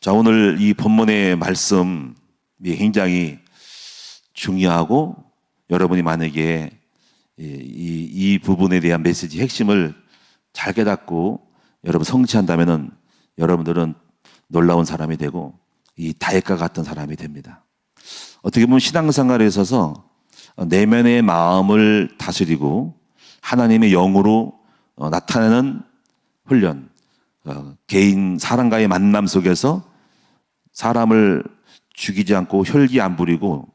자, 오늘 이 본문의 말씀이 굉장히 중요하고 여러분이 만약에 이 부분에 대한 메시지 핵심을 잘 깨닫고 여러분 성취한다면은 여러분들은 놀라운 사람이 되고 이 다윗과 같은 사람이 됩니다. 어떻게 보면 신앙생활에 있어서 내면의 마음을 다스리고 하나님의 영으로 나타내는 훈련, 개인 사람과의 만남 속에서 사람을 죽이지 않고 혈기 안 부리고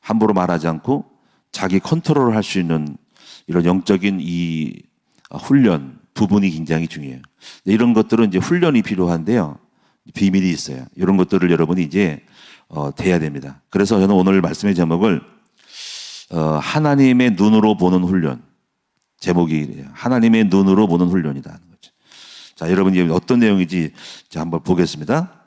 함부로 말하지 않고 자기 컨트롤을 할 수 있는 이런 영적인 이 훈련 부분이 굉장히 중요해요. 이런 것들은 이제 훈련이 필요한데요. 비밀이 있어요. 이런 것들을 여러분이 이제 돼야 됩니다. 그래서 저는 오늘 말씀의 제목을 하나님의 눈으로 보는 훈련. 제목이 하나님의 눈으로 보는 훈련이다 하는 거죠. 자, 여러분 이제 어떤 내용인지 한번 보겠습니다.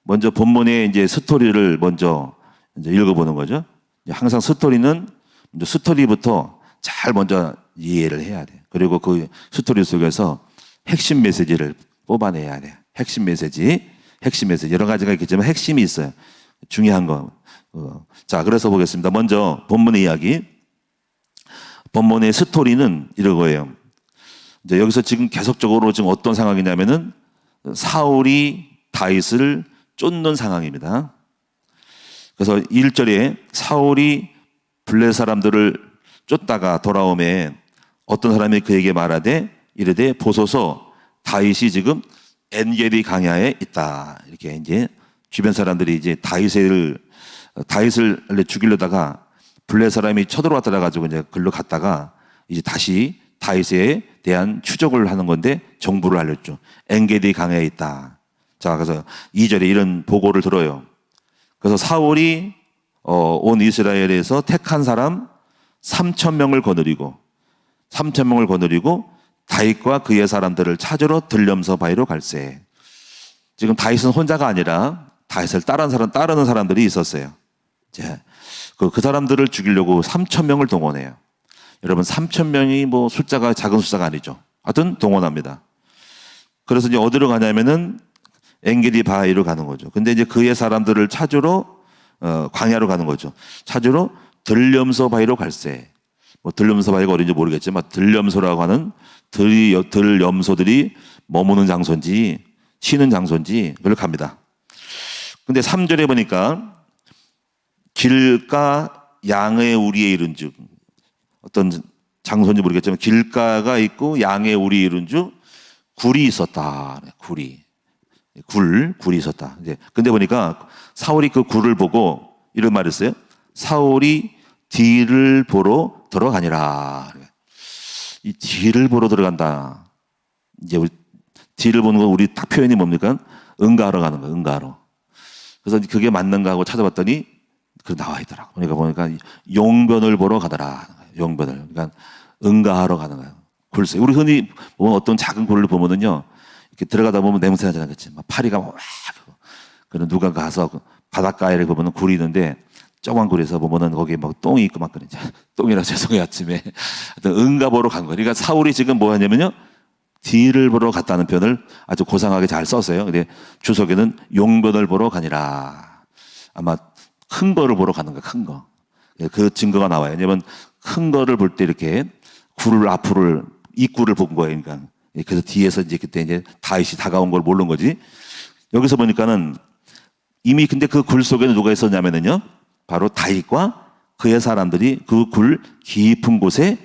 먼저 본문의 이제 스토리를 먼저 이제 읽어보는 거죠. 항상 스토리는 먼저 스토리부터 잘 먼저 이해를 해야 돼. 그리고 그 스토리 속에서 핵심 메시지를 뽑아내야 돼. 핵심 메시지 여러 가지가 있겠지만 핵심이 있어요. 중요한 거. 자, 그래서 보겠습니다. 먼저 본문의 이야기. 본문의 스토리는 이런 거예요. 이제 여기서 지금 계속적으로 지금 어떤 상황이냐면은 사울이 다윗을 쫓는 상황입니다. 그래서 1절에 사울이 블레 사람들을 쫓다가 돌아오매 어떤 사람이 그에게 말하되 이르되 보소서 다윗이 지금 엔게디 강야에 있다. 이렇게 이제 주변 사람들이 이제 다윗을 죽이려다가 블레 사람이 쳐들어왔다 가지고 이제 글로 갔다가 이제 다시 다윗에 대한 추적을 하는 건데 정보를 알렸죠. 엔게디 강야에 있다. 자, 그래서 2절에 이런 보고를 들어요. 그래서 사울이 온 이스라엘에서 택한 사람 3,000명을 거느리고 다윗과 그의 사람들을 찾으러 들렴서 바위로 갈세. 지금 다윗은 혼자가 아니라 다윗을 따르는 사람들이 있었어요. 이제 그 사람들을 죽이려고 3,000명을 동원해요. 여러분 3,000명이 뭐 숫자가 작은 숫자가 아니죠. 하여튼 동원합니다. 그래서 이제 어디로 가냐면은 엔게디 바위로 가는 거죠. 근데 이제 그의 사람들을 찾으러 광야로 가는 거죠. 찾으러 들렴서 바위로 갈세. 뭐 들렴서 바위가 어딘지 모르겠지만 들렴서라고 하는 들염소들이 머무는 장소인지 쉬는 장소인지 그걸 갑니다. 근데 3절에 보니까 길가 양의 우리에 이른즉 어떤 장소인지 모르겠지만 길가가 있고 양의 우리에 이른즉 굴이 있었다. 굴이 있었다. 이제 근데 보니까 사울이 그 굴을 보고 이런 말을 했어요. 사울이 뒤를 보러 들어가니라. 이 뒤를 보러 들어간다. 이제 우리 뒤를 보는 건 우리 딱 표현이 뭡니까? 응가하러 가는 거예요. 응가하러. 그래서 그게 맞는가 하고 찾아봤더니 그 나와 있더라고. 그러니까 보니까 용변을 보러 가더라. 용변을. 그러니까 응가하러 가는 거예요. 굴세. 우리 흔히 보면 어떤 작은 굴을 보면은요. 이렇게 들어가다 보면 냄새 나지 않겠지. 막 파리가 막 그런 누가 가서 바닷가에를 보면은 굴이 있는데 조그만 굴에서 보면은 거기에 막 똥이 있고 막 그러지. 똥이라 죄송해요 아침에. 하여튼 응가 보러 간 거예요. 그러니까 사울이 지금 뭐 하냐면요. 뒤를 보러 갔다는 표현을 아주 고상하게 잘 썼어요. 근데 주석에는 용변을 보러 가니라. 아마 큰 거를 보러 가는 거야. 큰 거. 그 증거가 나와요. 왜냐면 큰 거를 볼 때 이렇게 굴을 앞으로 입구를 본 거예요. 그러니까. 그래서 뒤에서 이제 그때 이제 다윗이 다가온 걸 모르는 거지. 여기서 보니까는 이미 근데 그 굴 속에는 누가 있었냐면은요. 바로 다윗과 그의 사람들이 그 굴 깊은 곳에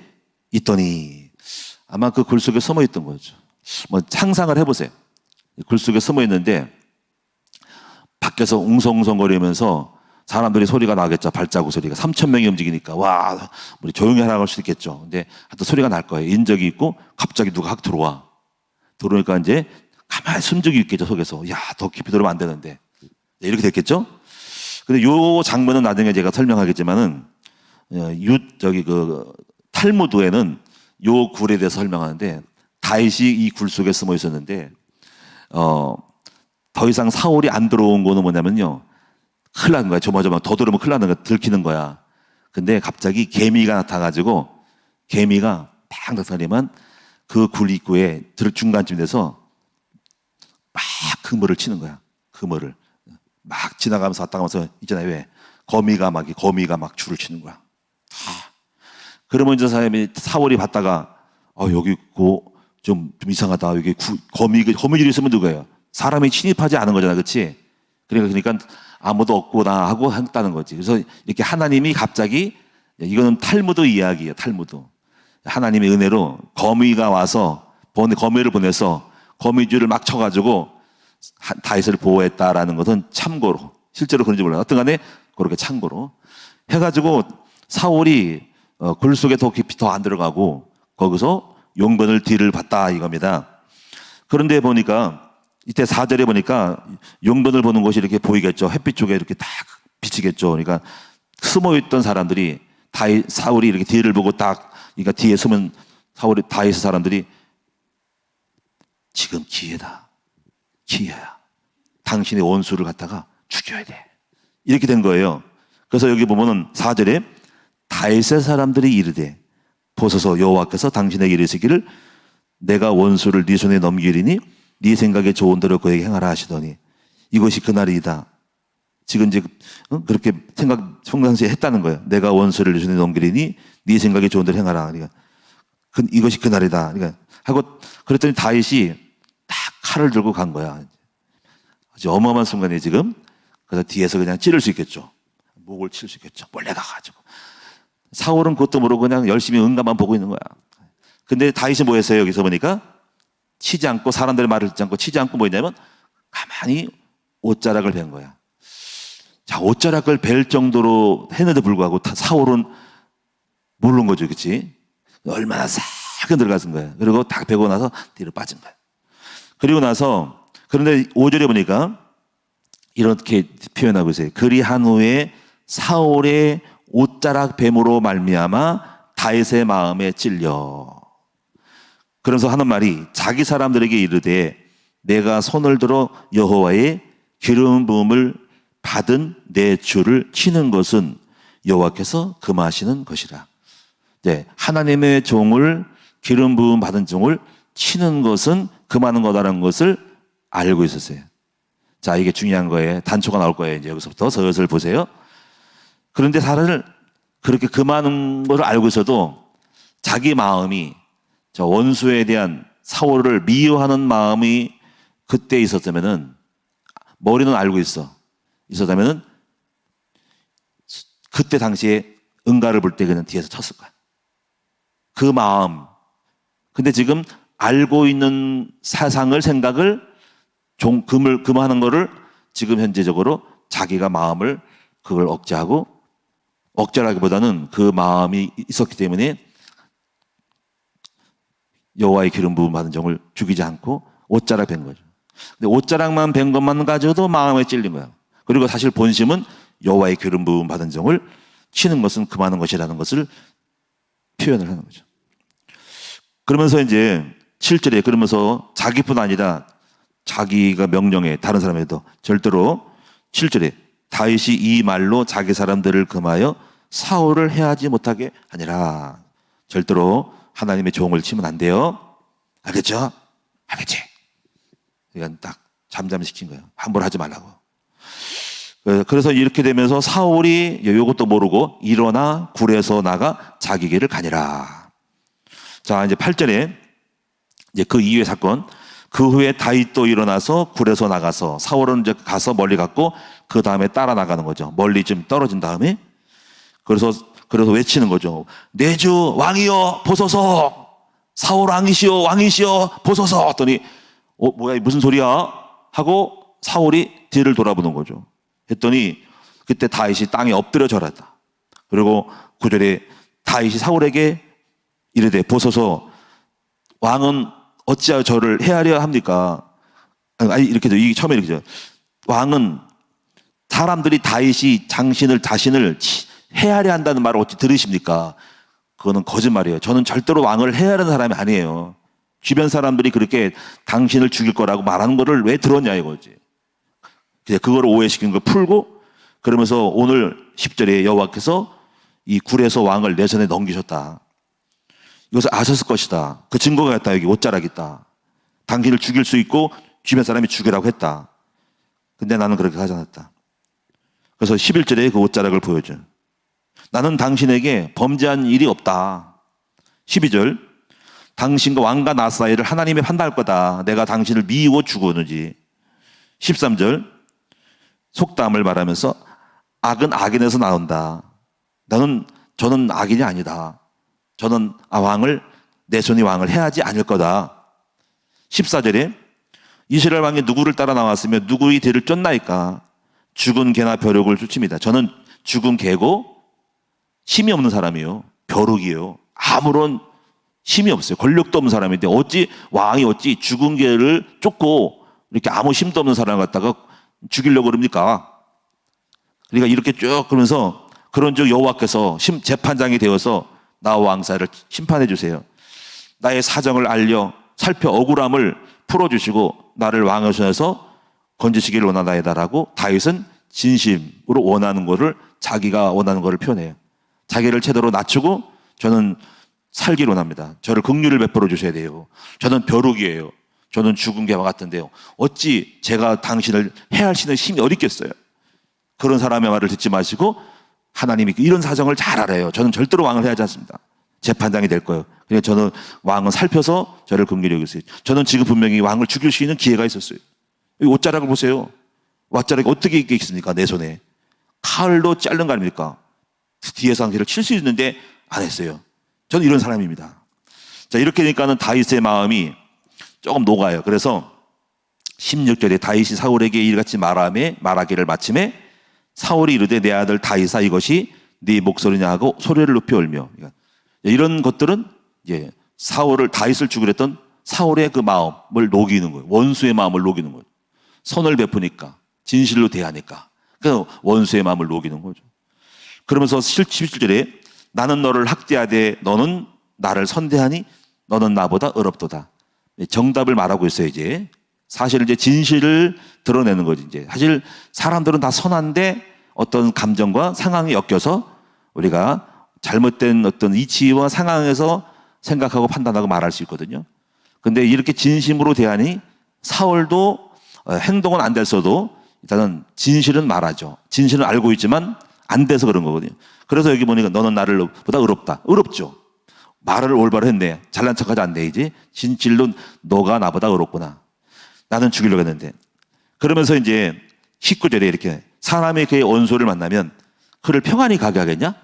있더니 아마 그 굴 속에 숨어 있던 거죠. 뭐 상상을 해보세요. 굴 속에 숨어 있는데 밖에서 웅성웅성거리면서 사람들이 소리가 나겠죠. 발자국 소리가 3,000명이 움직이니까 와 우리 조용히 하라고 할 수도 있겠죠. 근데 하여튼 소리가 날 거예요. 인적이 있고 갑자기 누가 확 들어오니까 이제 가만히 숨죽이 있겠죠. 속에서 야 더 깊이 들어오면 안 되는데 이렇게 됐겠죠. 근데 요 장면은 나중에 제가 설명하겠지만은 탈무드에는 요 굴에 대해서 설명하는데 다윗이 이 굴 속에 숨어 있었는데 더 이상 사울이 안 들어온 거는 뭐냐면요. 큰일 나는 거야. 조마조마 더 들어오면 큰일 나는 거야. 들키는 거야. 근데 갑자기 개미가 나타나가지고 개미가 팍 나타나면 그 굴 입구에 중간쯤 돼서 막 그물을 치는 거야. 그물을. 지나가면서 왔다 가면서 있잖아요. 왜? 거미가 막 줄을 치는 거야. 그러면 이제 사람이 사월이 봤다가 여기 좀 이상하다. 여기 거미줄이 있으면 누구예요? 사람이 침입하지 않은 거잖아, 그렇지? 그러니까 아무도 없구나 하고 했다는 거지. 그래서 이렇게 하나님이 갑자기 이거는 탈무드 이야기예요, 탈무드. 하나님의 은혜로 거미가 와서 거미를 보내서 거미줄을 막 쳐가지고 다윗을 보호했다라는 것은 참고로, 실제로 그런지 몰라요. 어떤 간에 그렇게 참고로 해가지고 사울이 굴 속에 더 깊이 더 안 들어가고 거기서 용건을 뒤를 봤다 이겁니다. 그런데 보니까 이때 4절에 보니까 용건을 보는 곳이 이렇게 보이겠죠. 햇빛 쪽에 이렇게 딱 비치겠죠. 그러니까 숨어있던 사람들이 사울이 이렇게 뒤를 보고 그러니까 뒤에 숨은 다윗의 사람들이 지금 기회다. 기회야. 당신의 원수를 갖다가 죽여야 돼. 이렇게 된 거예요. 그래서 여기 보면은 4절에 다윗의 사람들이 이르되 보소서 여호와께서 당신에게 이르시기를 내가 원수를 네 손에 넘기리니 네 생각에 좋은 대로 그에게 행하라 하시더니 이것이 그날이다. 지금 이제 그렇게 평상시에 했다는 거예요. 내가 원수를 네 손에 넘기리니 네 생각에 좋은 대로 행하라. 그러니까 이것이 그날이다. 그러니까 하고 그랬더니 다윗이 딱 칼을 들고 간 거야. 아주 어마어마한 순간에 지금. 그래서 뒤에서 그냥 찌를 수 있겠죠. 목을 칠 수 있겠죠. 몰래 가가지고. 사울은 그것도 모르고 그냥 열심히 응가만 보고 있는 거야. 근데 다윗이 뭐 했어요? 여기서 보니까 치지 않고 사람들의 말을 듣지 않고 치지 않고 뭐 했냐면 가만히 옷자락을 벤 거야. 자, 옷자락을 벨 정도로 했는데 불구하고 사울은 모르는 거죠. 그치? 얼마나 싹 들어가신 거야. 그리고 딱 베고 나서 뒤로 빠진 거야. 그리고 나서 그런데 5절에 보니까 이렇게 표현하고 있어요. 그리한 후에 사울의 옷자락 뱀으로 말미암아 다윗의 마음에 찔려. 그래서 하는 말이 자기 사람들에게 이르되 내가 손을 들어 여호와의 기름 부음을 받은 내 주를 치는 것은 여호와께서 금하시는 것이라. 네, 하나님의 종을 기름 부음 받은 종을 치는 것은 금하는 거다라는 것을 알고 있었어요. 자, 이게 중요한 거예요. 단초가 나올 거예요. 이제 여기서부터 슬슬 보세요. 그런데 사람을 그렇게 금하는 것을 알고 있어도 자기 마음이 저 원수에 대한 사울을 미워하는 마음이 그때 있었다면은 머리는 알고 있었다면은 그때 당시에 응가를 볼 때 그냥 뒤에서 쳤을 거야. 그 마음. 근데 지금 알고 있는 생각을 금하는 거를 지금 현재적으로 자기가 마음을 그걸 억제라기보다는 그 마음이 있었기 때문에 여호와의 기름 부음 받은 종을 죽이지 않고 옷자락 벤 거죠. 근데 옷자락만 벤 것만 가지고도 마음에 찔린 거야. 그리고 사실 본심은 여호와의 기름 부음 받은 종을 치는 것은 금하는 것이라는 것을 표현을 하는 거죠. 그러면서 이제 7절에 그러면서 자기뿐 아니라 자기가 명령해 다른 사람에도 절대로 7절에 다윗이 이 말로 자기 사람들을 금하여 사울을 해하지 못하게 하니라. 절대로 하나님의 종을 치면 안 돼요. 알겠죠? 알겠지? 이건 딱 잠잠시킨 거예요. 함부로 하지 말라고. 그래서 이렇게 되면서 사울이 이것도 모르고 일어나 굴에서 나가 자기 길을 가니라. 자, 이제 8절에 이제 그 이후의 사건. 그 후에 다윗도 일어나서 굴에서 나가서 사울은 이제 가서 멀리 갔고 그 다음에 따라 나가는 거죠. 멀리 좀 떨어진 다음에 그래서 외치는 거죠. 내 주 왕이여 보소서. 사울 왕이시여 보소서. 했더니 뭐야 무슨 소리야? 하고 사울이 뒤를 돌아보는 거죠. 했더니 그때 다윗이 땅에 엎드려 절했다. 그리고 9절에 다윗이 사울에게 이르되 보소서 왕은 어찌하여 저를 해하려 합니까? 아니 이렇게죠. 이게 처음에 이렇게죠. 왕은 사람들이 다윗이 자신을 해하려 한다는 말을 어찌 들으십니까? 그거는 거짓말이에요. 저는 절대로 왕을 해하려는 사람이 아니에요. 주변 사람들이 그렇게 당신을 죽일 거라고 말하는 거를 왜 들었냐 이거지. 그거를 오해시킨 걸 풀고 그러면서 오늘 10절에 여호와께서 이 굴에서 왕을 내 손에 넘기셨다. 이것을 아셨을 것이다. 그 증거가 있다. 여기 옷자락이 있다. 당신을 죽일 수 있고 주변 사람이 죽이라고 했다. 근데 나는 그렇게 하지 않았다. 그래서 11절에 그 옷자락을 보여줘요. 나는 당신에게 범죄한 일이 없다. 12절, 당신과 왕과 나 사이를 하나님이 판단할 거다. 내가 당신을 미워 죽었는지. 13절, 속담을 말하면서 악은 악인에서 나온다. 저는 악인이 아니다. 저는 내 손이 왕을 해하지 않을 거다. 14절에 이스라엘 왕이 누구를 따라 나왔으며 누구의 뒤를 쫓나이까. 죽은 개나 벼룩을 쫓습니다. 저는 죽은 개고 힘이 없는 사람이요. 벼룩이요. 아무런 힘이 없어요. 권력도 없는 사람인데 왕이 어찌 죽은 개를 쫓고 이렇게 아무 힘도 없는 사람을 갖다가 죽이려고 그럽니까? 그러니까 이렇게 쭉 그러면서 그런 즉 여호와께서 재판장이 되어서 나와 왕사를 심판해 주세요. 나의 사정을 살펴 억울함을 풀어주시고 나를 왕의 손에서 건지시기를 원하나이다라고 다윗은 진심으로 원하는 것을 자기가 원하는 것을 표현해요. 자기를 제대로 낮추고 저는 살기를 원합니다. 저를 긍휼을 베풀어 주셔야 돼요. 저는 벼룩이에요. 저는 죽은 개와 같은데요. 어찌 제가 당신을 해할 수 있는 힘이 어디 있겠어요? 그런 사람의 말을 듣지 마시고 하나님이 이런 사정을 잘 알아요. 저는 절대로 왕을 해하지 않습니다. 재판장이 될 거예요. 그러니까 저는 왕은 살펴서 저를 긍휼히 여기세요. 저는 지금 분명히 왕을 죽일 수 있는 기회가 있었어요. 이 옷자락을 보세요. 옷자락이 어떻게 있겠습니까? 내 손에. 칼로 자른 거 아닙니까? 뒤에서 한 개를 칠 수 있는데 안 했어요. 저는 이런 사람입니다. 자, 이렇게 되니까는 다윗의 마음이 조금 녹아요. 그래서 16절에 다윗이 사울에게 이같이 말하기를 마침에 사울이 이르되 내 아들 다윗아 이것이 네 목소리냐 하고 소리를 높이 울며. 이런 것들은 다윗을 죽이려 했던 사울의 그 마음을 녹이는 거예요. 원수의 마음을 녹이는 거예요. 선을 베푸니까 진실로 대하니까 그 원수의 마음을 녹이는 거죠. 그러면서 17절에 나는 너를 학대하되 너는 나를 선대하니 너는 나보다 어렵도다. 정답을 말하고 있어요. 이제 사실 이제 진실을 드러내는 거지. 이제 사실 사람들은 다 선한데 어떤 감정과 상황이 엮여서 우리가 잘못된 어떤 이치와 상황에서 생각하고 판단하고 말할 수 있거든요. 근데 이렇게 진심으로 대하니 사울도 행동은 안 됐어도 일단은 진실은 말하죠. 진실은 알고 있지만 안 돼서 그런 거거든요. 그래서 여기 보니까 너는 나를 보다 어렵다. 어렵죠. 말을 올바로 했네. 잘난 척하지 않네. 이제 진실로 너가 나보다 어렵구나. 나는 죽이려고 했는데. 그러면서 이제 19절에 이렇게 사람이 그의 원수를 만나면 그를 평안히 가게 하겠냐?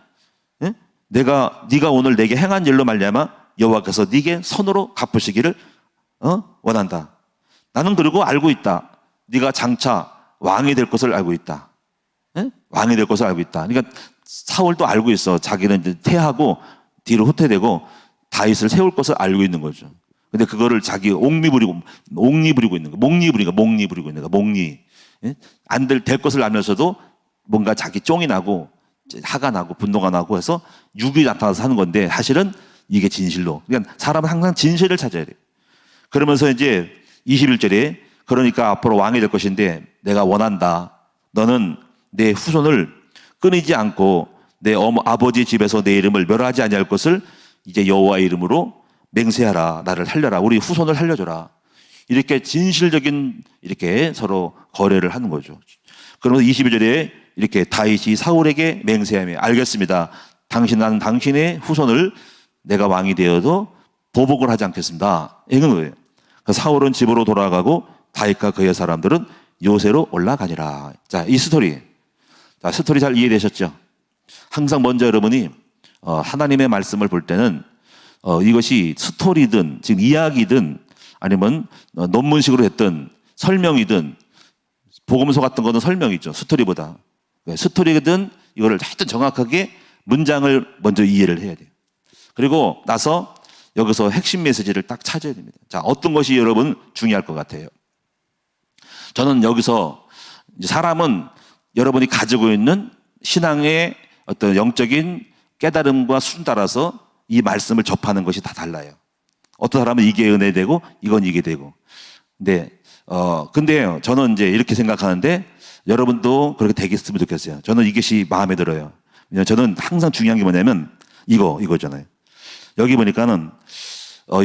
예? 네가 오늘 내게 행한 일로 말미암아 여호와께서 네게 선으로 갚으시기를 원한다. 나는 그리고 알고 있다. 네가 장차 왕이 될 것을 알고 있다. 예? 왕이 될 것을 알고 있다. 그러니까 사울도 알고 있어. 자기는 이제 퇴하고 뒤로 후퇴되고 다윗을 세울 것을 알고 있는 거죠. 근데 그거를 자기 옥리 부리고 있는 거. 목리 부리고 있는 거. 목리. 예? 안 될 것을 알면서도 뭔가 자기 쫑이 나고 화가 나고 분노가 나고 해서 육이 나타나서 하는 건데 사실은 이게 진실로. 그러니까 사람은 항상 진실을 찾아야 돼요. 그러면서 이제 21절에 그러니까 앞으로 왕이 될 것인데 내가 원한다. 너는 내 후손을 끊이지 않고 내 아버지 집에서 내 이름을 멸하지 아니할 것을 이제 여호와의 이름으로 맹세하라. 나를 살려라. 우리 후손을 살려줘라. 이렇게 진실적인 이렇게 서로 거래를 하는 거죠. 그러면서 22절에 이렇게 다윗이 사울에게 맹세하며 알겠습니다. 나는 당신의 후손을 내가 왕이 되어도 보복을 하지 않겠습니다. 이건 거예요. 사울은 집으로 돌아가고 다윗과 그의 사람들은 요새로 올라가니라. 자, 이 스토리. 자, 스토리 잘 이해되셨죠? 항상 먼저 여러분이 하나님의 말씀을 볼 때는 이것이 스토리든 지금 이야기든 아니면 논문식으로 했든 설명이든 복음서 같은 거는 설명이죠. 스토리보다. 스토리든 이거를 하여튼 정확하게 문장을 먼저 이해를 해야 돼요. 그리고 나서 여기서 핵심 메시지를 딱 찾아야 됩니다. 자, 어떤 것이 여러분 중요할 것 같아요? 저는 여기서 사람은 여러분이 가지고 있는 신앙의 어떤 영적인 깨달음과 수준 따라서 이 말씀을 접하는 것이 다 달라요. 어떤 사람은 이게 은혜되고 이건 이게 되고. 근데 저는 이제 이렇게 생각하는데 여러분도 그렇게 되겠으면 좋겠어요. 저는 이것이 마음에 들어요. 저는 항상 중요한 게 뭐냐면 이거잖아요. 여기 보니까는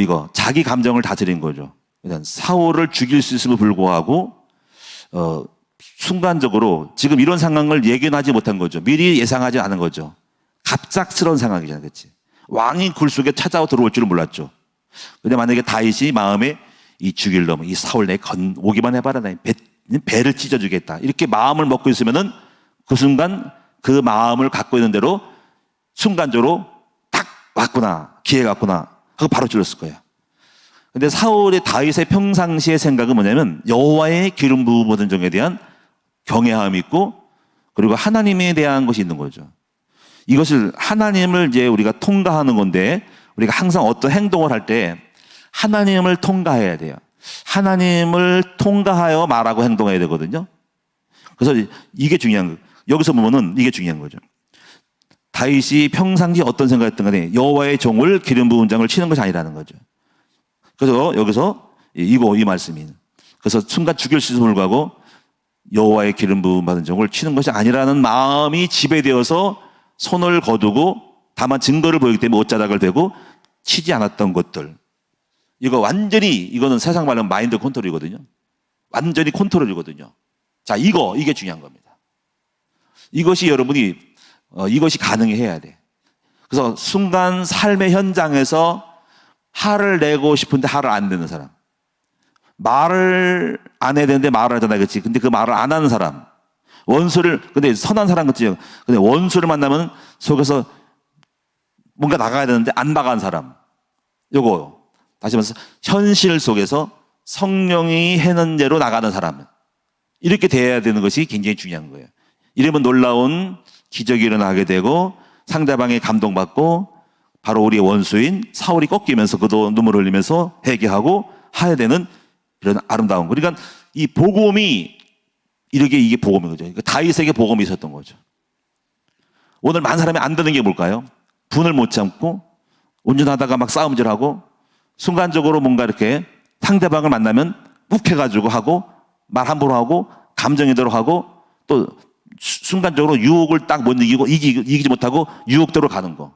이거 자기 감정을 다스린 거죠. 일단 사울을 죽일 수 있음을 불구하고 순간적으로 지금 이런 상황을 예견하지 못한 거죠. 미리 예상하지 않은 거죠. 갑작스러운 상황이잖아요. 그렇지? 왕이 굴 속에 찾아와 들어올 줄은 몰랐죠. 근데 만약에 다윗이 마음에 이 죽일 놈, 이 사울 내 오기만 해봐라. 배를 찢어주겠다. 이렇게 마음을 먹고 있으면은 그 순간 그 마음을 갖고 있는 대로 순간적으로 딱 왔구나. 기회가 왔구나. 하고 바로 찔렀을 거예요. 근데 사울의 다윗의 평상시의 생각은 뭐냐면 여호와의 기름 부음 받은 종에 대한 경외함이 있고 그리고 하나님에 대한 것이 있는 거죠. 이것을 하나님을 이제 우리가 통과하는 건데 우리가 항상 어떤 행동을 할 때 하나님을 통과해야 돼요. 하나님을 통과하여 말하고 행동해야 되거든요. 그래서 이게 중요한 거예요. 여기서 보면은 이게 중요한 거죠. 다윗이 평상시 어떤 생각했던 간에 여호와의 종을 기름 부은 장을 치는 것이 아니라는 거죠. 그래서 여기서 이 말씀이 그래서 순간 죽일 수도 불구하고 여호와의 기름 부음 받은 종을 치는 것이 아니라는 마음이 지배되어서 손을 거두고 다만 증거를 보이기 때문에 옷자락을 대고 치지 않았던 것들. 이거 완전히 이거는 세상 말로 마인드 컨트롤이거든요. 완전히 컨트롤이거든요. 자, 이게 중요한 겁니다. 이것이 여러분이 이것이 가능해야 돼. 그래서 순간 삶의 현장에서 화를 내고 싶은데 화를 안 내는 사람. 말을 안 해야 되는데 말을 하잖아요. 그렇지? 근데 그 말을 안 하는 사람. 근데 선한 사람 같지요. 근데 원수를 만나면 속에서 뭔가 나가야 되는데 안 나간 사람. 요거. 다시 말해서 현실 속에서 성령이 해는 대로 나가는 사람. 이렇게 돼야 되는 것이 굉장히 중요한 거예요. 이러면 놀라운 기적이 일어나게 되고 상대방에 감동받고 바로 우리의 원수인 사울이 꺾이면서 그도 눈물 흘리면서 회개하고 하야 되는 이런 아름다운 거. 그러니까 이 복음이 이게 복음인 거죠. 그러니까 다윗에게 복음이 있었던 거죠. 오늘 많은 사람이 안 되는 게 뭘까요? 분을 못 참고 운전하다가 막 싸움질하고 순간적으로 뭔가 이렇게 상대방을 만나면 욱해가지고 하고 말 함부로 하고 감정이대로 하고 또 순간적으로 유혹을 딱 못 이기고 이기지 못하고 유혹대로 가는 거.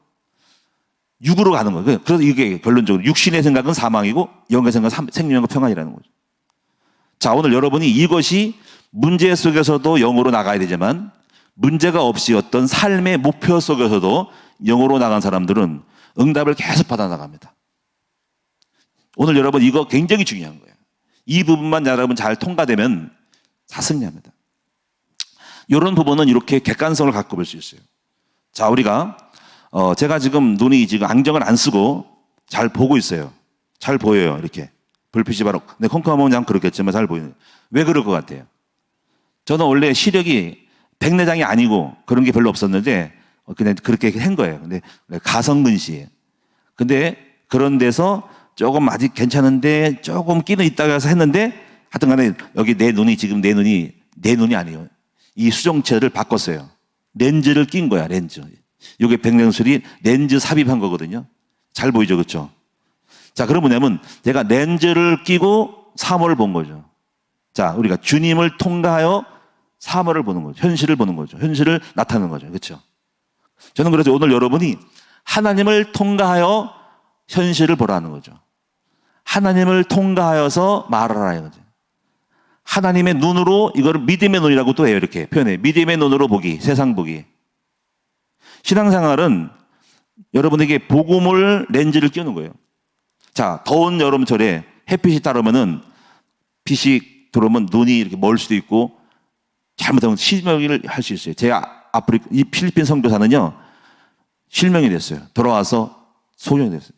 육으로 가는 거예요. 그래서 이게 결론적으로 육신의 생각은 사망이고 영의 생각은 생명과 평안이라는 거죠. 자, 오늘 여러분이 이것이 문제 속에서도 영으로 나가야 되지만 문제가 없이 어떤 삶의 목표 속에서도 영으로 나간 사람들은 응답을 계속 받아나갑니다. 오늘 여러분 이거 굉장히 중요한 거예요. 이 부분만 여러분 잘 통과되면 다 승리합니다. 이런 부분은 이렇게 객관성을 갖고 볼 수 있어요. 자, 우리가 제가 지금 눈이 지금 안경을 안 쓰고 잘 보고 있어요. 잘 보여요. 이렇게 불빛이 바로 근데 컴컴하면 그냥 그렇겠지만 잘 보이는. 왜 그럴 것 같아요? 저는 원래 시력이 백내장이 아니고 그런 게 별로 없었는데 그냥 그렇게 한 거예요. 근데 가성근시예요. 근데 그런 데서 조금 아직 괜찮은데 조금 끼는 있다가 해서 했는데 하여튼 간에 여기 내 눈이 아니에요. 이 수정체를 바꿨어요. 렌즈를 낀 거야, 렌즈. 이게 백내술이 렌즈 삽입한 거거든요. 잘 보이죠, 그렇죠? 자, 그럼 뭐냐면 제가 렌즈를 끼고 사물을 본 거죠. 자, 우리가 주님을 통과하여 사물을 보는 거죠. 현실을 보는 거죠. 현실을 나타내는 거죠. 그렇죠? 저는 그래서 오늘 여러분이 하나님을 통과하여 현실을 보라는 거죠. 하나님을 통과하여서 말하라는 거죠. 하나님의 눈으로 이거를 믿음의 눈이라고 또 해요. 이렇게 표현해요. 믿음의 눈으로 보기, 세상 보기. 신앙생활은 여러분에게 복음을 렌즈를 끼우는 거예요. 자, 더운 여름철에 햇빛이 따르면은 빛이 들어오면 눈이 이렇게 멀 수도 있고 잘못하면 실명을 할 수 있어요. 제가 이 필리핀 선교사는요 실명이 됐어요. 돌아와서 소경이 됐어요.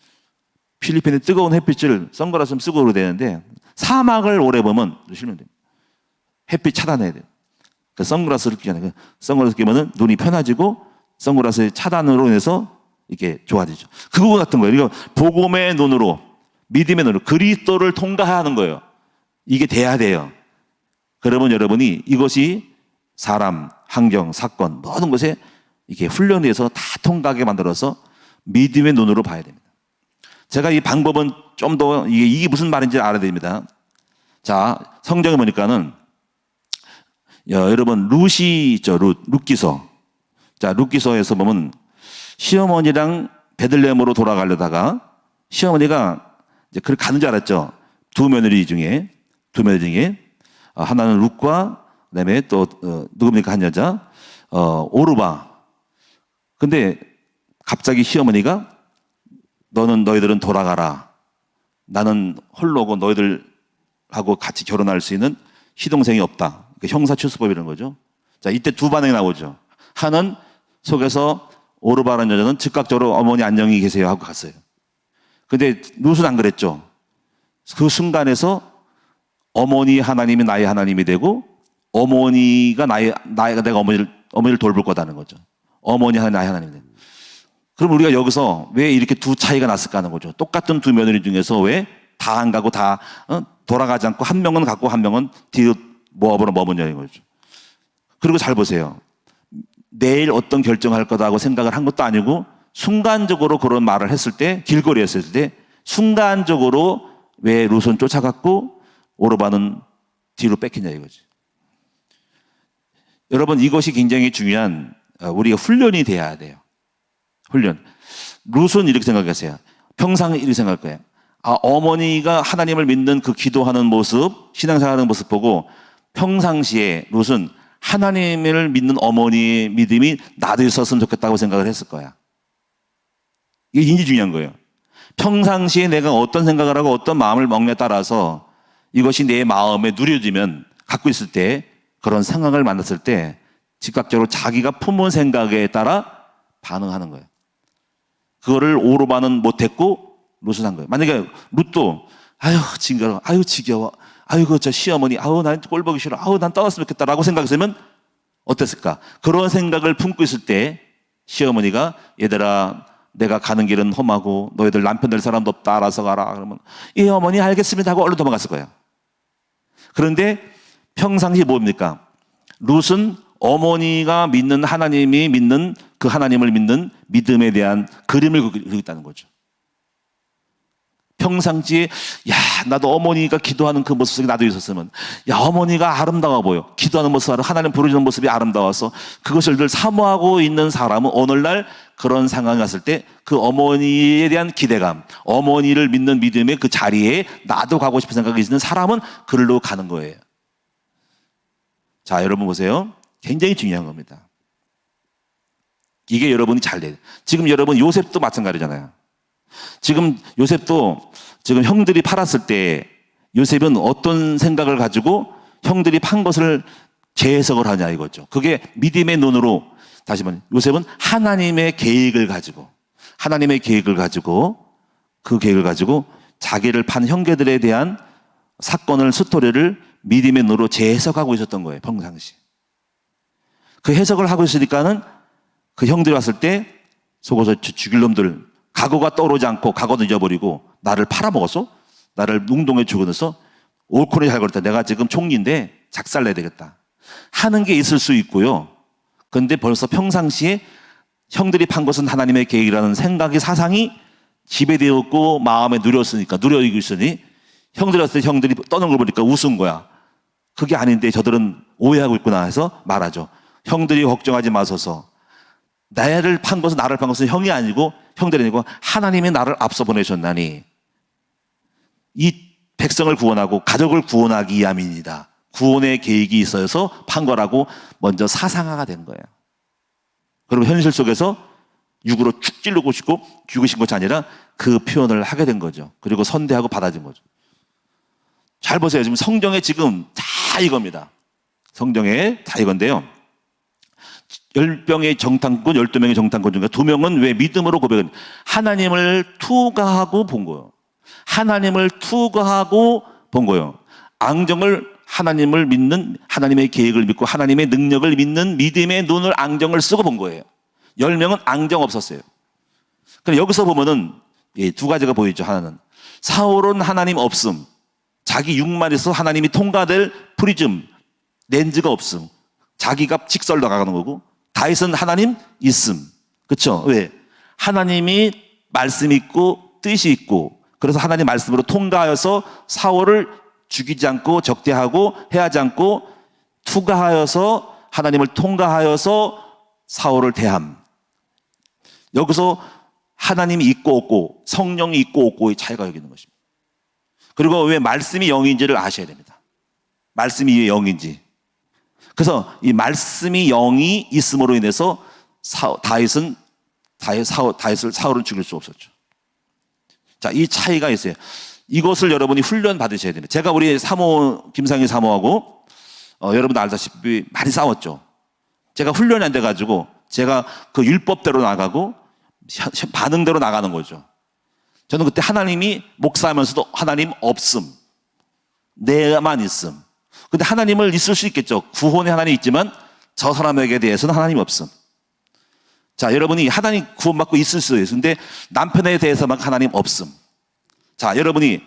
필리핀의 뜨거운 햇빛을 선글라스를 쓰고 그러야 되는데 사막을 오래 보면 실명돼요. 햇빛 차단해야 돼요. 그 선글라스를 끼잖아요. 선글라스 끼면은 눈이 편해지고 선글라스의 차단으로 인해서 이렇게 좋아지죠. 그거 같은 거예요. 이거 복음의 눈으로, 믿음의 눈으로 그리스도를 통과하는 거예요. 이게 돼야 돼요. 그러면 여러분이 이것이 사람, 환경, 사건 모든 것에 이게 훈련해서 다 통과하게 만들어서 믿음의 눈으로 봐야 됩니다. 제가 이 방법은 좀 더 이게 무슨 말인지 알아야 됩니다. 자, 성경에 보니까는 여러분 룻이 있죠. 룻기서. 자, 룻기서에서 보면 시어머니랑 베들레헴으로 돌아가려다가 시어머니가 이제 그렇게 가는 줄 알았죠. 두 며느리 중에 하나는 룻과 그다음에 또 누굽니까 한 여자 오르바. 근데 갑자기 시어머니가 너희들은 돌아가라. 나는 홀로고 너희들하고 같이 결혼할 수 있는 시동생이 없다. 형사추수법이라는 거죠. 자, 이때 두 반응이 나오죠. 하는 속에서 오르바라는 여자는 즉각적으로 어머니 안녕히 계세요 하고 갔어요. 근데 룻은 안 그랬죠. 그 순간에서 어머니 하나님이 나의 하나님이 되고 어머니가 내가 어머니를 돌볼 거다는 거죠. 어머니 하나님 나의 하나님이 되고. 그럼 우리가 여기서 왜 이렇게 두 차이가 났을까 하는 거죠. 똑같은 두 며느리 중에서 왜 다 안 가고 다 돌아가지 않고 한 명은 갔고 한 명은 뒤로 모압으로 머무냐는 거죠. 그리고 잘 보세요. 내일 어떤 결정할 거다고 생각을 한 것도 아니고 순간적으로 그런 말을 했을 때, 길거리에 했을 때 순간적으로 왜 룻은 쫓아갔고 오르바는 뒤로 뺏기냐 이거지. 여러분, 이것이 굉장히 중요한 우리가 훈련이 돼야 돼요. 훈련. 룻은 이렇게 생각하세요. 평상 이렇게 생각할 거예요. 어머니가 하나님을 믿는 그 기도하는 모습, 신앙생활하는 모습 보고 평상시에 룻은 하나님을 믿는 어머니의 믿음이 나도 있었으면 좋겠다고 생각을 했을 거야. 이게 굉장히 중요한 거예요. 평상시에 내가 어떤 생각을 하고 어떤 마음을 먹냐에 따라서 이것이 내 마음에 누려지면 갖고 있을 때 그런 상황을 만났을 때 즉각적으로 자기가 품은 생각에 따라 반응하는 거예요. 그거를 오르바는 못했고 룻은 한 거예요. 만약에 룻도 아유 징그러워, 아유 지겨워, 아이고 저 시어머니, 아우 난 꼴 보기 싫어, 아우 난 떠났으면 좋겠다라고 생각했으면 어땠을까? 그런 생각을 품고 있을 때 시어머니가 얘들아 내가 가는 길은 험하고 너희들 남편 될 사람도 없다, 알아서 가라. 그러면 예 어머니 알겠습니다 하고 얼른 도망갔을 거예요. 그런데 평상시 뭡니까? 룻은 어머니가 믿는 하나님이 믿는 그 하나님을 믿는 믿음에 대한 그림을 그리고 있다는 거죠. 평상시에 야 나도 어머니가 기도하는 그 모습 속에 나도 있었으면 야 어머니가 아름다워 보여. 기도하는 모습, 하나님 부르짖는 모습이 아름다워서 그것을 늘 사모하고 있는 사람은 오늘날 그런 상황이 왔을 때 그 어머니에 대한 기대감, 어머니를 믿는 믿음의 그 자리에 나도 가고 싶은 생각이 있는 사람은 그리로 가는 거예요. 자, 여러분 보세요. 굉장히 중요한 겁니다. 이게 여러분이 잘 돼요. 지금 여러분 요셉도 마찬가지잖아요. 지금 요셉도 지금 형들이 팔았을 때 요셉은 어떤 생각을 가지고 형들이 판 것을 재해석을 하냐 이거죠. 그게 믿음의 눈으로, 다시 말해 요셉은 하나님의 계획을 가지고 그 계획을 가지고 자기를 판 형제들에 대한 사건을, 스토리를 믿음의 눈으로 재해석하고 있었던 거예요. 평상시 그 해석을 하고 있으니까는 그 형들이 왔을 때 속어서 죽일 놈들 각오가 떠오르지 않고 각오도 잊어버리고 나를 팔아먹었어? 나를 웅동에 죽어넣었어? 옳거니 잘 걸었다. 내가 지금 총리인데 작살내야 되겠다 하는 게 있을 수 있고요. 그런데 벌써 평상시에 형들이 판 것은 하나님의 계획이라는 생각이, 사상이 지배되었고 마음에 누려있고 있으니 형들이 왔을 때 형들이 떠는 걸 보니까 웃은 거야. 그게 아닌데 저들은 오해하고 있구나 해서 말하죠. 형들이 걱정하지 마소서. 나를 판 것은 형이 아니고 형들이 아니고 하나님이 나를 앞서 보내셨나니 이 백성을 구원하고 가족을 구원하기 위함입니다. 구원의 계획이 있어서 판 거라고 먼저 사상화가 된 거예요. 그러면 현실 속에서 육으로 축 찌르고 싶고 죽으신 것이 아니라 그 표현을 하게 된 거죠. 그리고 선대하고 받아진 거죠. 잘 보세요. 지금 성경에 지금 다 이겁니다. 성경에 다 이건데요. 10명의 정탐꾼, 12명의 정탐꾼 중에 2명은 왜 믿음으로 고백은 하나님을 투과하고 본 거예요. 하나님을 투과하고 본 거예요. 앙정을 하나님을 믿는, 하나님의 계획을 믿고 하나님의 능력을 믿는 믿음의 눈을 앙정을 쓰고 본 거예요. 10명은 앙정 없었어요. 그럼 여기서 보면은 두 가지가 보이죠. 하나는 사울은 하나님 없음, 자기 육만 있어 하나님이 통과될 프리즘 렌즈가 없음, 자기가 직설 나가는 거고, 다윗은 하나님 있음. 그렇죠? 왜? 하나님이 말씀이 있고 뜻이 있고, 그래서 하나님 말씀으로 통과하여서 사울을 죽이지 않고 적대하고 해하지 않고 투과하여서 하나님을 통과하여서 사울을 대함. 여기서 하나님이 있고 없고 성령이 있고 없고의 차이가 여기 있는 것입니다. 그리고 왜 말씀이 영인지를 아셔야 됩니다. 말씀이 왜 영인지. 그래서 이 말씀이 영이 있음으로 인해서 다윗은 사울은 죽일 수 없었죠. 자, 이 차이가 있어요. 이것을 여러분이 훈련 받으셔야 됩니다. 제가 우리 사모, 김상희 사모하고, 여러분도 알다시피 많이 싸웠죠. 제가 훈련이 안 돼가지고, 제가 그 율법대로 나가고, 반응대로 나가는 거죠. 저는 그때 하나님이 목사하면서도 하나님 없음. 내만 있음. 근데 하나님을 있을 수 있겠죠. 구원의 하나님이 있지만, 저 사람에게 대해서는 하나님 없음. 자, 여러분이 하나님 구원받고 있을 수 있어요. 근데 남편에 대해서만 하나님 없음. 자, 여러분이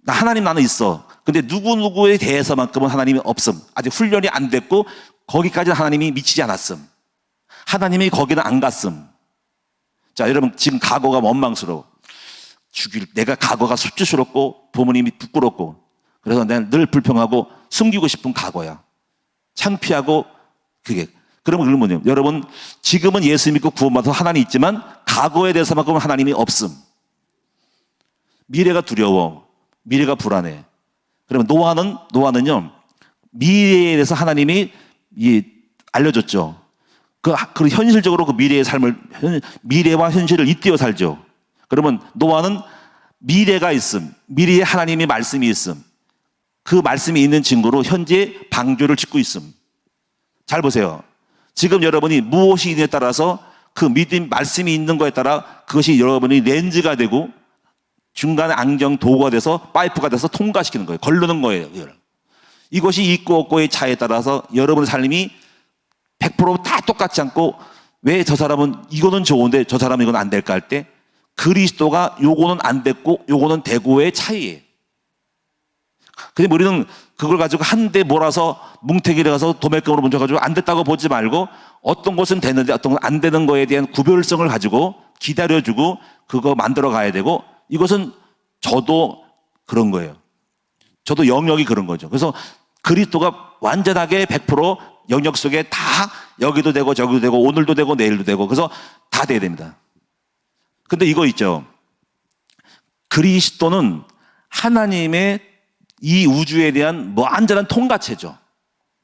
하나님 나는 있어. 근데 누구누구에 대해서만큼은 하나님이 없음. 아직 훈련이 안 됐고 거기까지는 하나님이 미치지 않았음. 하나님이 거기는 안 갔음. 자, 여러분 지금 과거가 원망스러워. 내가 과거가 수치스럽고 부모님이 부끄럽고 그래서 내가 늘 불평하고 숨기고 싶은 과거야. 창피하고 그게. 그러면 뭐냐면 여러분 지금은 예수 믿고 구원받아서 하나님이 있지만 과거에 대해서만큼은 하나님이 없음. 미래가 두려워. 미래가 불안해. 그러면 노아는요 미래에 대해서 하나님이 알려줬죠. 그 현실적으로 그 미래의 삶을 미래와 현실을 잇대어 살죠. 그러면 노아는 미래가 있음. 미래에 하나님의 말씀이 있음. 그 말씀이 있는 증거로 현재 방주를 짓고 있음. 잘 보세요. 지금 여러분이 무엇이 있느냐에 따라서 그 믿음, 말씀이 있는 거에 따라 그것이 여러분이 렌즈가 되고 중간에 안경 도구가 돼서 파이프가 돼서 통과시키는 거예요. 걸르는 거예요. 이것이 있고 없고의 차이에 따라서 여러분의 삶이 100%다 똑같지 않고 왜 저 사람은 이거는 좋은데 저 사람은 이건 안 될까 할 때 그리스도가 요거는 안 됐고 요거는 되고의 차이예요. 근데 우리는 그걸 가지고 한 대 몰아서 뭉태기를 가서 도매금으로 문져가지고 안 됐다고 보지 말고 어떤 것은 되는데 어떤 건 안 되는 거에 대한 구별성을 가지고 기다려주고 그거 만들어 가야 되고 이것은 저도 그런 거예요. 저도 영역이 그런 거죠. 그래서 그리스도가 완전하게 100% 영역 속에 다 여기도 되고 저기도 되고 오늘도 되고 내일도 되고 그래서 다 돼야 됩니다. 근데 이거 있죠. 그리스도는 하나님의 이 우주에 대한 완전한 통과체죠.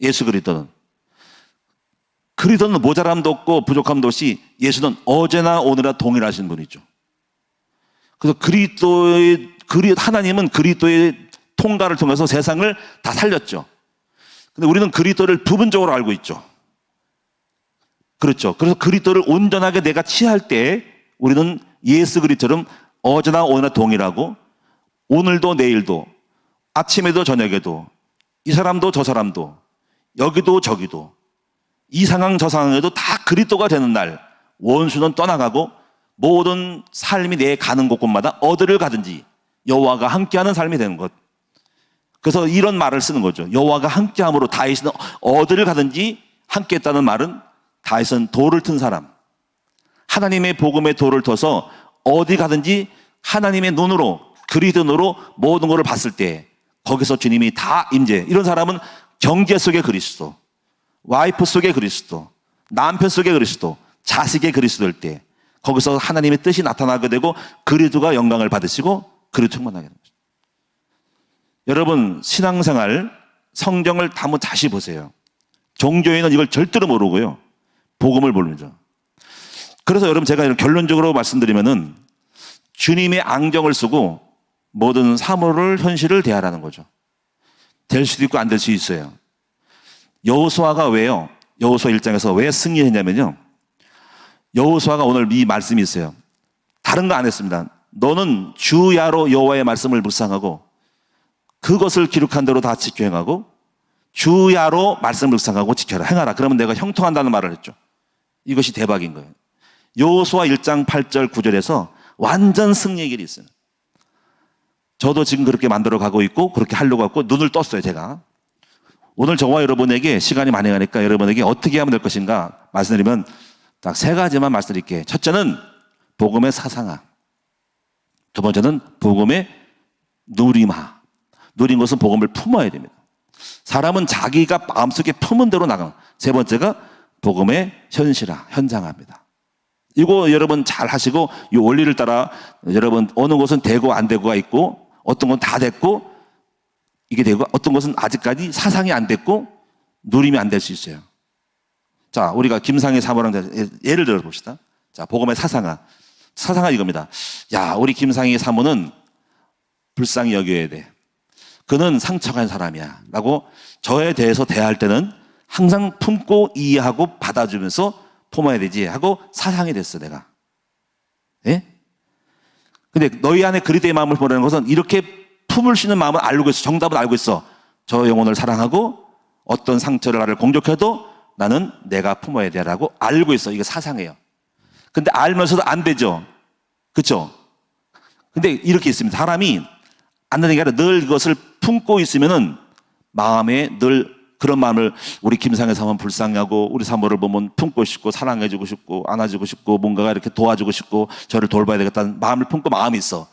예수 그리스도는. 그리스도는 모자람도 없고 부족함도 없이 예수는 어제나 오늘나 동일하신 분이죠. 그래서 하나님은 그리스도의 통과를 통해서 세상을 다 살렸죠. 근데 우리는 그리스도를 부분적으로 알고 있죠. 그렇죠. 그래서 그리스도를 온전하게 내가 취할 때 우리는 예수 그리스도처럼 어제나 오늘나 동일하고 오늘도 내일도 아침에도 저녁에도 이 사람도 저 사람도 여기도 저기도 이 상황 저 상황에도 다 그리스도가 되는 날 원수는 떠나가고 모든 삶이 내 가는 곳곳마다 어디를 가든지 여호와가 함께하는 삶이 되는 것. 그래서 이런 말을 쓰는 거죠. 여호와가 함께함으로 다윗은 어디를 가든지 함께했다는 말은 다윗은 돌을 튼 사람. 하나님의 복음의 돌을 터서 어디 가든지 하나님의 눈으로 그리스도 눈으로 모든 것을 봤을 때 거기서 주님이 다 임재. 이런 사람은 경제 속의 그리스도, 와이프 속의 그리스도, 남편 속의 그리스도, 자식의 그리스도일 때 거기서 하나님의 뜻이 나타나게 되고 그리스도가 영광을 받으시고 그리스도 충만하게 됩니다. 여러분 신앙생활 성경을 한번 다시 보세요. 종교인은 이걸 절대로 모르고요. 복음을 모르죠. 그래서 여러분 제가 이런 결론적으로 말씀드리면은 주님의 앙정을 쓰고 모든 사물을 현실을 대하라는 거죠. 될 수도 있고 안 될 수 있어요. 여호수아가 왜요? 여호수아 1장에서 왜 승리했냐면요. 여호수아가 오늘 이 말씀이 있어요. 다른 거 안 했습니다. 너는 주야로 여호와의 말씀을 묵상하고 그것을 기록한 대로 다 지켜 행하고 주야로 말씀을 묵상하고 지켜라 행하라. 그러면 내가 형통한다는 말을 했죠. 이것이 대박인 거예요. 여호수아 1장 8절 9절에서 완전 승리의 길이 있어요. 저도 지금 그렇게 만들어 가고 있고 그렇게 하려고 하고 눈을 떴어요. 제가 오늘 저와 여러분에게 시간이 많이 가니까 여러분에게 어떻게 하면 될 것인가 말씀드리면 딱 세 가지만 말씀드릴게요. 첫째는 복음의 사상화, 두 번째는 복음의 누림화. 누린 것은 복음을 품어야 됩니다. 사람은 자기가 마음속에 품은 대로 나가는. 세 번째가 복음의 현실화, 현장화입니다. 이거 여러분 잘 하시고 이 원리를 따라 여러분 어느 것은 되고 안 되고가 있고 어떤 건 다 됐고 이게 되고 어떤 것은 아직까지 사상이 안 됐고 누리면 안 될 수 있어요. 자, 우리가 김상희 사모랑 예를 들어 봅시다. 자, 복음의 사상아. 사상아 이겁니다. 야, 우리 김상희 사모는 불쌍히 여겨야 돼. 그는 상처간 사람이야. 라고 저에 대해서 대할 때는 항상 품고 이해하고 받아주면서 품어야 되지 하고 사상이 됐어, 내가. 예? 근데 너희 안에 그리스도의 마음을 보내는 것은 이렇게 품을 수 있는 마음을 알고 있어. 정답은 알고 있어. 저 영혼을 사랑하고 어떤 상처를 나를 공격해도 나는 내가 품어야 돼라고 알고 있어. 이게 사상이에요. 근데 알면서도 안 되죠. 그렇죠? 근데 이렇게 있습니다. 사람이 안 되는 게 아니라 늘 그것을 품고 있으면은 마음에 늘 그런 마음을 우리 김상희 사모는 불쌍하고 우리 사모를 보면 품고 싶고 사랑해주고 싶고 안아주고 싶고 뭔가가 이렇게 도와주고 싶고 저를 돌봐야 되겠다는 마음을 품고 마음이 있어.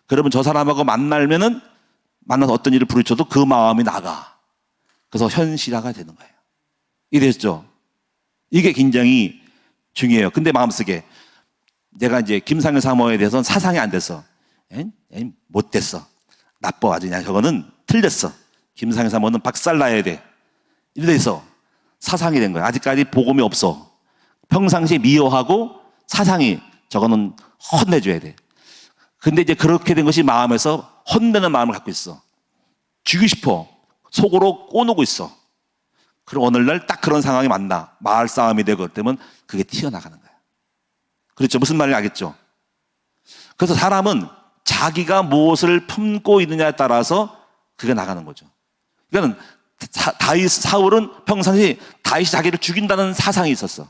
그러면 저 사람하고 만나서 어떤 일을 부딪혀도 그 마음이 나가. 그래서 현실화가 되는 거예요. 이해됐죠? 이게 굉장히 중요해요. 근데 마음속에 내가 이제 김상희 사모에 대해서는 사상이 안 됐어. 못 됐어. 나빠 아주 그냥 저거는 틀렸어. 김상희 사모는 박살나야 돼. 이래 있어. 사상이 된 거야. 아직까지 복음이 없어. 평상시에 미워하고 사상이 저거는 혼내줘야 돼. 근데 이제 그렇게 된 것이 마음에서 혼내는 마음을 갖고 있어. 죽이고 싶어. 속으로 꼬누고 있어. 그럼 오늘날 딱 그런 상황이 만나. 마을 싸움이 되고 그러면 그게 튀어나가는 거야. 그렇죠? 무슨 말인지 알겠죠? 그래서 사람은 자기가 무엇을 품고 있느냐에 따라서 그게 나가는 거죠. 그러니까 사울은 평상시 다윗이 자기를 죽인다는 사상이 있었어.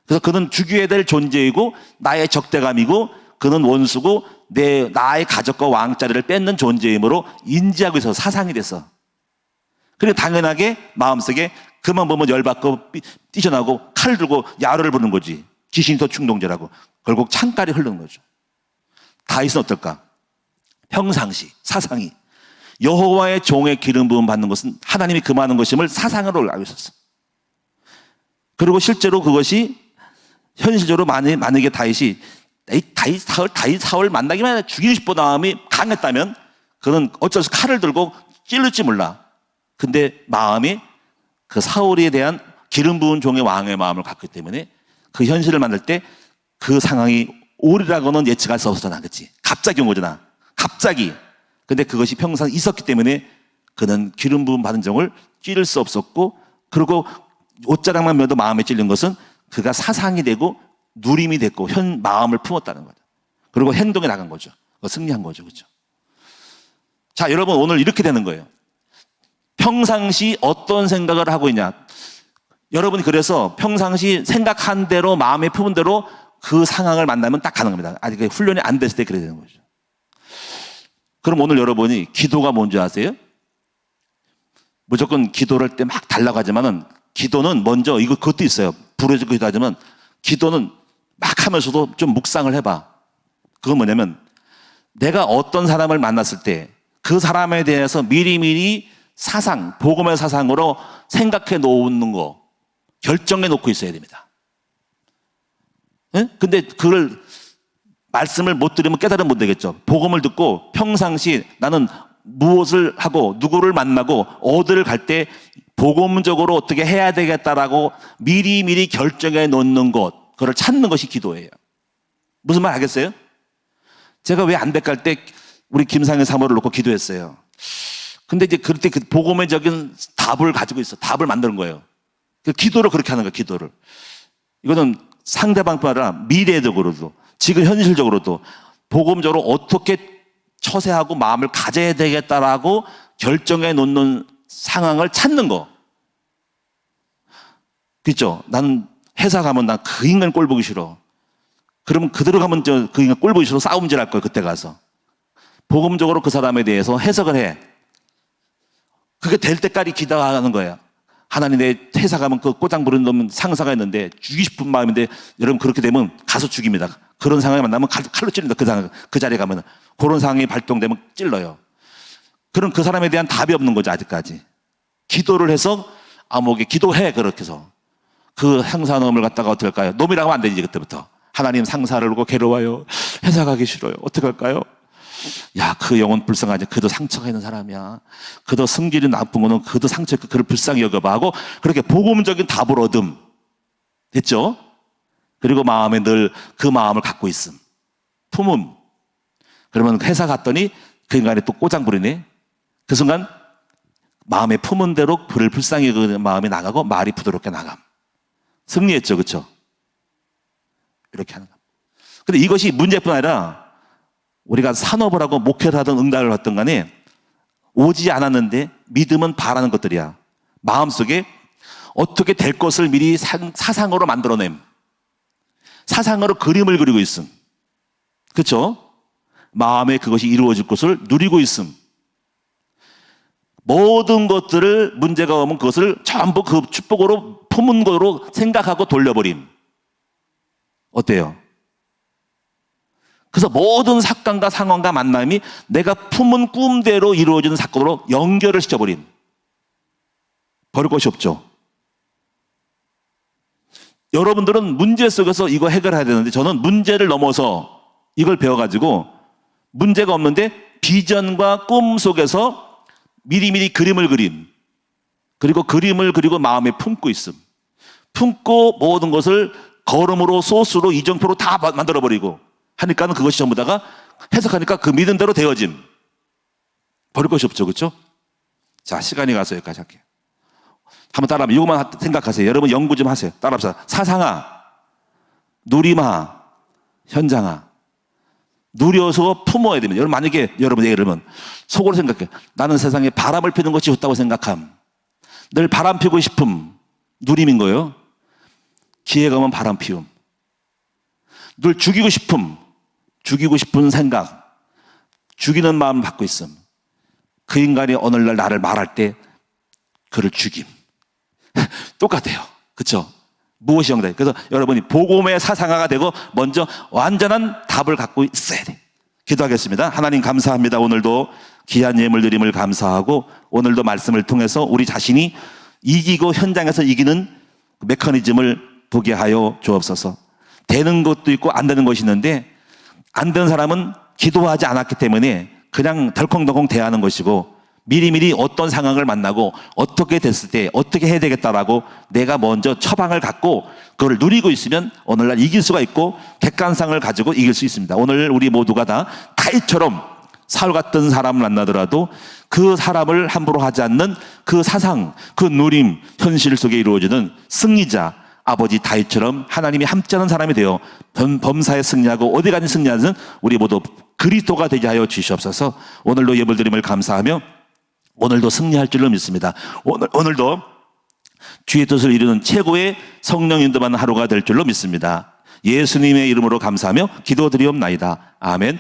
그래서 그는 죽여야 될 존재이고 나의 적대감이고 그는 원수고 나의 가족과 왕자리를 뺏는 존재이므로 인지하고 있어서 사상이 됐어. 그러니까 당연하게 마음속에 그만 보면 열받고 뛰쳐나고 칼 들고 야로를 부르는 거지. 귀신이 더 충동제라고. 결국 창깔이 흐르는 거죠. 다윗은 어떨까? 평상시 사상이 여호와의 종의 기름 부음 받는 것은 하나님이 금하는 것임을 사상으로 알고 있었어. 그리고 실제로 그것이 현실적으로 만약에 다윗이 사울 만나기만 해도 죽이고 싶은 마음이 강했다면 그는 어쩔 수 칼을 들고 찔릴지 몰라. 근데 마음이 그 사울에 대한 기름 부은 종의 왕의 마음을 갖기 때문에 그 현실을 만들 때 그 상황이 오리라고는 예측할 수 없었잖아. 그렇지? 갑자기 온 거잖아. 갑자기. 근데 그것이 평생 있었기 때문에 그는 기름 부음 받은 종을 찌를 수 없었고, 그리고 옷자락만 매도 마음에 찔린 것은 그가 사상이 되고 누림이 됐고 마음을 품었다는 거죠. 그리고 행동에 나간 거죠. 승리한 거죠. 그렇죠? 자, 여러분 오늘 이렇게 되는 거예요. 평상시 어떤 생각을 하고 있냐. 여러분이 그래서 평상시 생각한 대로 마음에 품은 대로 그 상황을 만나면 딱 가는 겁니다. 아직 훈련이 안 됐을 때 그래야 되는 거죠. 그럼 오늘 여러분이 기도가 뭔지 아세요? 무조건 기도를 할 때 막 달라고 하지만은 기도는 먼저 그것도 있어요. 부르짖고 기도하지만 기도는 막 하면서도 좀 묵상을 해봐. 그건 뭐냐면 내가 어떤 사람을 만났을 때 그 사람에 대해서 미리미리 복음의 사상으로 생각해 놓는 거, 결정해 놓고 있어야 됩니다. 네? 근데 그걸 말씀을 못 들으면 깨달으면 못 되겠죠. 복음을 듣고 평상시 나는 무엇을 하고 누구를 만나고 어디를 갈 때 복음적으로 어떻게 해야 되겠다라고 미리미리 결정해 놓는 것, 그걸 찾는 것이 기도예요. 무슨 말 알겠어요? 제가 왜 안 될 갈 때 우리 김상현 사모를 놓고 기도했어요. 근데 이제 그럴 때 그 복음적인 답을 가지고 있어. 답을 만드는 거예요. 기도를 그렇게 하는 거예요. 기도를. 이거는 상대방뿐 아니라 미래적으로도 지금 현실적으로도 복음적으로 어떻게 처세하고 마음을 가져야 되겠다라고 결정해 놓는 상황을 찾는 거. 그렇죠? 나는 회사 가면 난 그 인간 꼴 보기 싫어. 그러면 그대로 가면 그 인간 꼴 보기 싫어 싸움질 할 거예요. 그때 가서. 복음적으로 그 사람에 대해서 해석을 해. 그게 될 때까지 기도하는 거예요. 하나님, 내 회사 가면 그 꼬장 부르는 놈은 상사가 있는데 죽이고 싶은 마음인데 여러분 그렇게 되면 가서 죽입니다. 그런 상황에 만나면 칼로 찔린다. 그 자리에 가면 그런 상황이 발동되면 찔러요. 그럼 그 사람에 대한 답이 없는 거죠. 아직까지. 기도를 해서 아무게 기도해. 그렇게 해서 그 상사 놈을 갖다가 어떻게 할까요? 놈이라고 하면 안 되지. 그때부터 하나님, 상사를 보고 괴로워요. 회사 가기 싫어요. 어떻게 할까요? 야, 그 영혼 불쌍하지. 그도 상처가 있는 사람이야. 그도 성질이 나쁜 거는 그도 상처 있고 그를 불쌍히 여겨봐 하고 그렇게 복음적인 답을 얻음. 됐죠? 그리고 마음에 늘 그 마음을 갖고 있음. 품음. 그러면 회사 갔더니 그 인간이 또 꼬장 부리네. 그 순간 마음에 품은 대로 그를 불쌍히 여기는 마음이 나가고 말이 부드럽게 나감. 승리했죠. 그렇죠? 이렇게 하는 겁니다. 근데 이것이 문제뿐 아니라 우리가 산업을 하고 목회를 하든 응답을 하든 간에 오지 않았는데 믿음은 바라는 것들이야. 마음속에 어떻게 될 것을 미리 사상으로 만들어냄. 사상으로 그림을 그리고 있음. 그렇죠? 마음에 그것이 이루어질 것을 누리고 있음. 모든 것들을 문제가 오면 그것을 전부 그 축복으로 품은 거로 생각하고 돌려버림. 어때요? 그래서 모든 사건과 상황과 만남이 내가 품은 꿈대로 이루어지는 사건으로 연결을 시켜버린. 버릴 것이 없죠. 여러분들은 문제 속에서 이거 해결해야 되는데 저는 문제를 넘어서 이걸 배워가지고 문제가 없는데 비전과 꿈 속에서 미리미리 그림을 그림. 그리고 그림을 그리고 마음에 품고 있음. 품고 모든 것을 걸음으로 소스로 이정표로 다 만들어버리고 하니까는 그것이 전부 다가 해석하니까 그 믿은 대로 되어짐. 버릴 것이 없죠. 그렇죠? 자, 시간이 가서 여기까지 할게요. 한번 따라하면 이것만 생각하세요. 여러분 연구 좀 하세요. 따라합시다. 사상아, 누리마, 현장아. 누려서 품어야 됩니다. 여러분 만약에 여러분 예를 들면 속으로 생각해. 나는 세상에 바람을 피는 것이 좋다고 생각함. 늘 바람 피고 싶음. 누림인 거예요. 기회가 오면 바람 피움. 늘 죽이고 싶음. 죽이고 싶은 생각. 죽이는 마음을 갖고 있음. 그 인간이 오늘날 나를 말할 때 그를 죽임. 똑같아요. 그렇죠? 무엇이 정답이에요? 그래서 여러분이 복음의 사상화가 되고 먼저 완전한 답을 갖고 있어야 돼요. 기도하겠습니다. 하나님 감사합니다. 오늘도 귀한 예물 드림을 감사하고 오늘도 말씀을 통해서 우리 자신이 이기고 현장에서 이기는 메커니즘을 보게 하여 주옵소서. 되는 것도 있고 안 되는 것이 있는데 안 되는 사람은 기도하지 않았기 때문에 그냥 덜컹덜컹 대하는 것이고 미리미리 어떤 상황을 만나고 어떻게 됐을 때 어떻게 해야 되겠다라고 내가 먼저 처방을 갖고 그걸 누리고 있으면 오늘날 이길 수가 있고 객관성을 가지고 이길 수 있습니다. 오늘 우리 모두가 다 타이처럼 사울 같은 사람을 만나더라도 그 사람을 함부로 하지 않는 그 사상, 그 누림, 현실 속에 이루어지는 승리자 아버지 다윗처럼 하나님이 함께하는 사람이 되어 범사에 승리하고 어디 가든 승리하는 우리 모두 그리스도가 되게 하여 주시옵소서. 오늘도 예물드림을 감사하며 오늘도 승리할 줄로 믿습니다. 오늘도 주의 뜻을 이루는 최고의 성령 인도받는 하루가 될 줄로 믿습니다. 예수님의 이름으로 감사하며 기도드리옵나이다. 아멘.